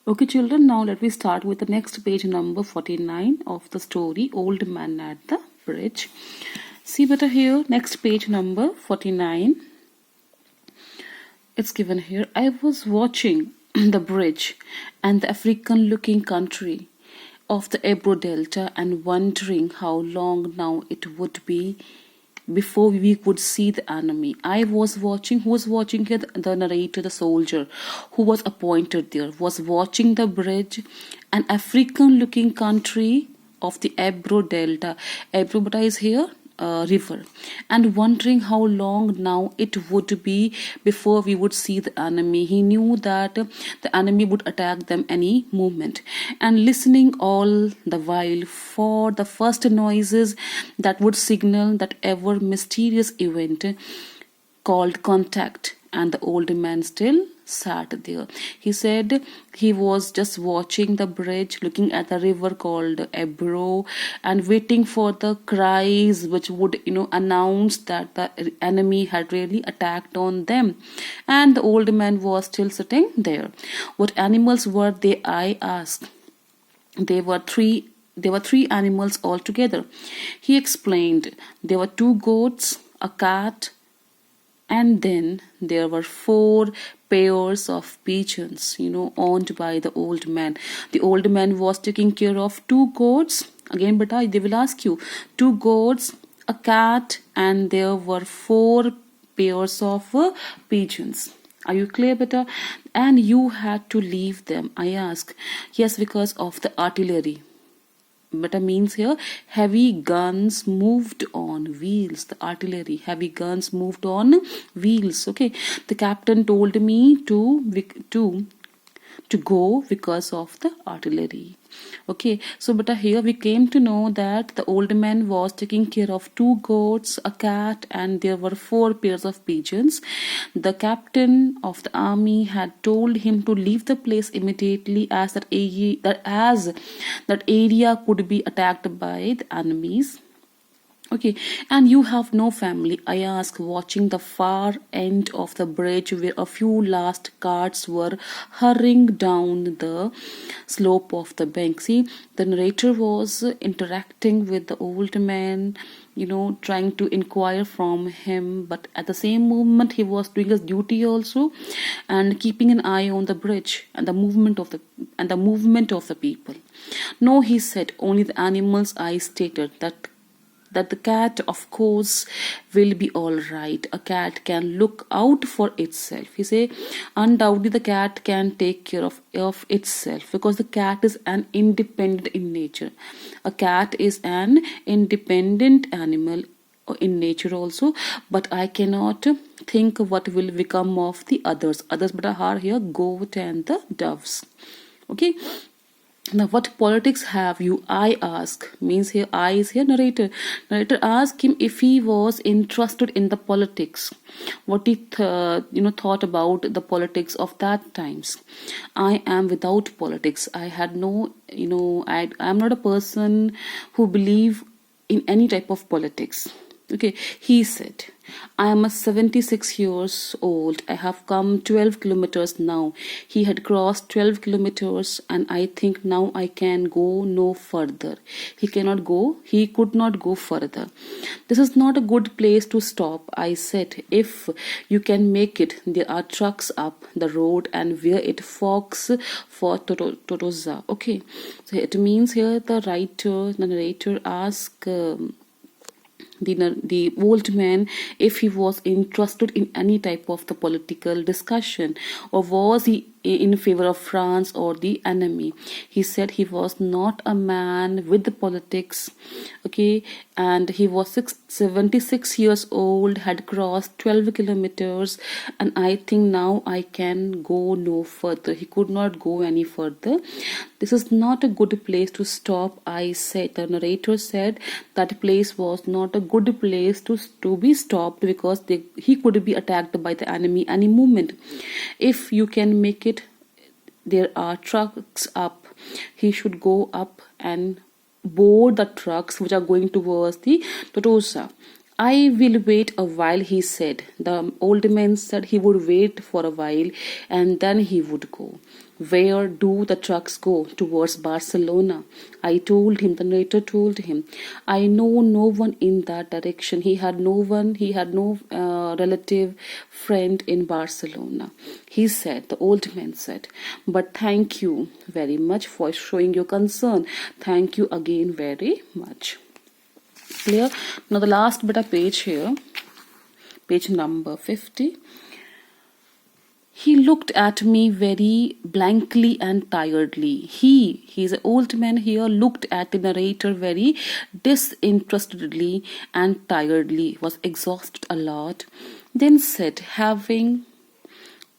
Okay, children, now let me start with the next page number 49 of the story Old Man at the Bridge. See better here, next page number 49. It's given here. I was watching the bridge and the African looking country of the Ebro Delta and wondering how long now it would be before we could see the enemy. I was watching. Who was watching here? The narrator, the soldier who was appointed there, was watching the bridge, an African looking country of the Ebro Delta. Ebro Delta is here, river, and wondering how long now it would be before we would see the enemy. He knew that the enemy would attack them any moment, and listening all the while for the first noises that would signal that ever mysterious event called contact. And the old man still sat there. He said he was just watching the bridge, looking at the river called Ebro, and waiting for the cries which would, announce that the enemy had really attacked on them. And the old man was still sitting there. What animals were they? I asked. There were three animals altogether. He explained. There were 2 goats, a cat, and then there were 4 pairs of pigeons, owned by the old man. The old man was taking care of 2 goats. Again, beta, they will ask you. 2 goats, a cat, and there were 4 pairs of pigeons. Are you clear, beta? And you had to leave them, I asked. Yes, because of the artillery. Beta means here heavy guns moved on wheels. The artillery, heavy guns moved on wheels. Okay, the captain told me to go because of the artillery. Okay, so beta here we came to know that the old man was taking care of 2 goats, a cat, and there were 4 pairs of pigeons. The captain of the army had told him to leave the place immediately as that area could be attacked by the enemies. Okay, and you have no family? I asked, watching the far end of the bridge where a few last carts were hurrying down the slope of the bank. See, the narrator was interacting with the old man, trying to inquire from him, but at the same moment he was doing his duty also and keeping an eye on the bridge and the movement of the people. No, he said, only the animals. I stated that the cat, of course, will be all right. A cat can look out for itself. He say, undoubtedly the cat can take care of itself because the cat is an independent in nature. A cat is an independent animal in nature also, but I cannot think what will become of the others. Others but are here goat and the doves. Okay. Now, what politics have you? I ask. Means here, I is here narrator. Narrator asked him if he was interested in the politics. What he thought about the politics of that times. I am without politics. I had no, I am not a person who believe in any type of politics. Okay, he said, I am 76 years old. I have come 12 kilometers now. He had crossed 12 kilometers and I think now I can go no further. He could not go further. This is not a good place to stop, I said. If you can make it, there are trucks up the road and where it forks for Totoza. Okay, so it means here the narrator asked the old man if he was interested in any type of the political discussion, or was he in favor of France or the enemy. He said he was not a man with the politics. Okay, and he was 76 years old, had crossed 12 kilometers, and I think now I can go no further. He could not go any further. This is not a good place to stop, I said. The narrator said that place was not a good place to be stopped because he could be attacked by the enemy any moment. If you can make it, there are trucks up. He should go up and board the trucks which are going towards the Totosa. I will wait a while, he said. The old man said he would wait for a while and then he would go. Where do the trucks go? Towards Barcelona. I told him, the narrator told him. I know no one in that direction. He had no relative, friend in Barcelona. He said, the old man said, but thank you very much for showing your concern. Thank you again very much. Clear? Now the last bit of page here, page number 50. He looked at me very blankly and tiredly. He's an old man here, looked at the narrator very disinterestedly and tiredly, was exhausted a lot, then said, having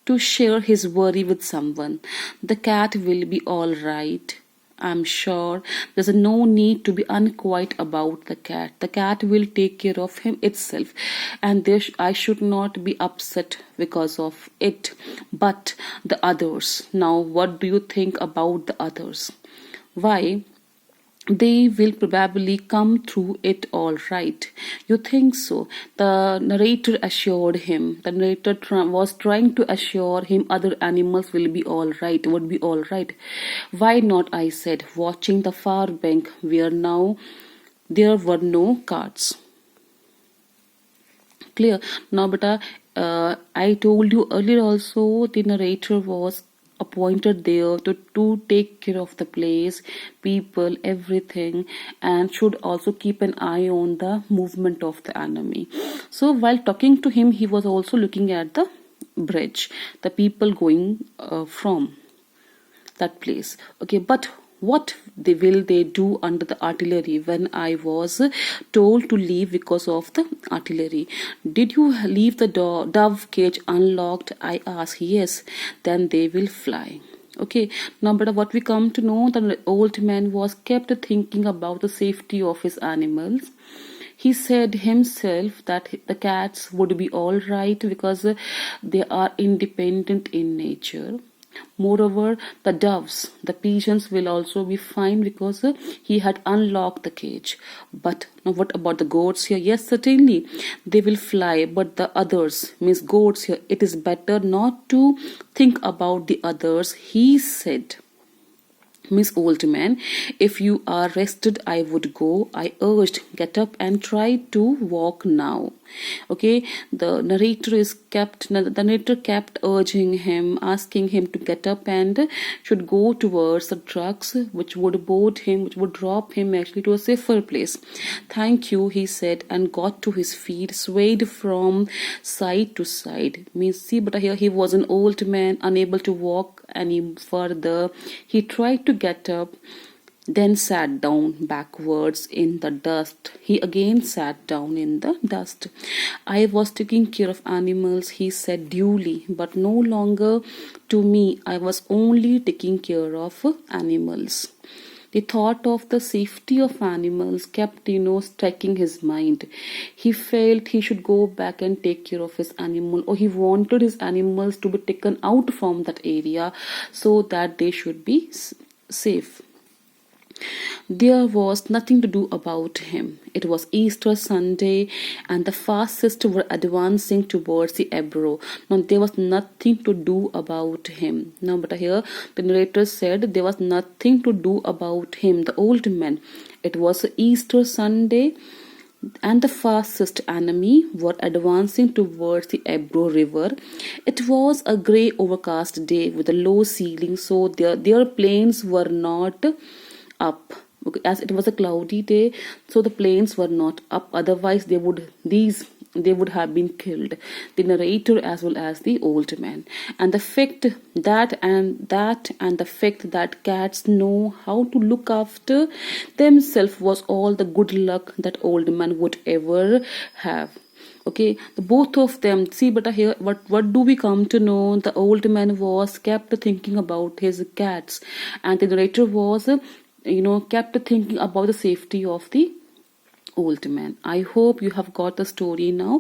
to share his worry with someone, the cat will be all right. I'm sure there's no need to be unquiet about the cat. The cat will take care of him itself, and I should not be upset because of it. But the others, now what do you think about the others? Why? They will probably come through it all right. You think so? The narrator assured him. The narrator was trying to assure him other animals will be all right, would be all right. Why not, I said, watching the far bank where now there were no carts. Clear? Now, beta, I told you earlier also the narrator was appointed there to take care of the place, people, everything, and should also keep an eye on the movement of the enemy. So while talking to him, he was also looking at the bridge, the people going from that place. Okay, but what will they do under the artillery when I was told to leave because of the artillery? Did you leave the dove cage unlocked? I asked. Yes. Then they will fly. Okay, now but what we come to know, the old man was kept thinking about the safety of his animals. He said himself that the cats would be all right because they are independent in nature. Moreover, the doves, the pigeons will also be fine because he had unlocked the cage. But now what about the goats here? Yes, certainly they will fly, but the others, means goats here, it is better not to think about the others, he said. Miss Old Man, if you are rested, I would go. I urged, get up and try to walk now. Okay, the narrator kept urging him, asking him to get up and should go towards the trucks which would drop him actually to a safer place. Thank you, he said, and got to his feet, swayed from side to side. Means, see, but here he was an old man, unable to walk any further. He tried to get up, then sat down backwards in the dust. He again sat down in the dust. I was taking care of animals, he said duly, but no longer to me. I was only taking care of animals. The thought of the safety of animals kept, striking his mind. He felt he should go back and take care of his animal, or he wanted his animals to be taken out from that area so that they should be safe. There was nothing to do about him. It was Easter Sunday and the fascists were advancing towards the Ebro. Now there was nothing to do about him. Now but here the narrator said there was nothing to do about him, the old man. It was Easter Sunday and the fascist enemy were advancing towards the Ebro River. It was a grey overcast day with a low ceiling, so their planes were not up. As it was a cloudy day, so the planes were not up, otherwise they would have been killed, the narrator as well as the old man. And the fact that cats know how to look after themselves was all the good luck that old man would ever have. Okay, the both of them, see, but here what do we come to know? The old man was kept thinking about his cats, and the narrator was kept thinking about the safety of the old man. I hope you have got the story now,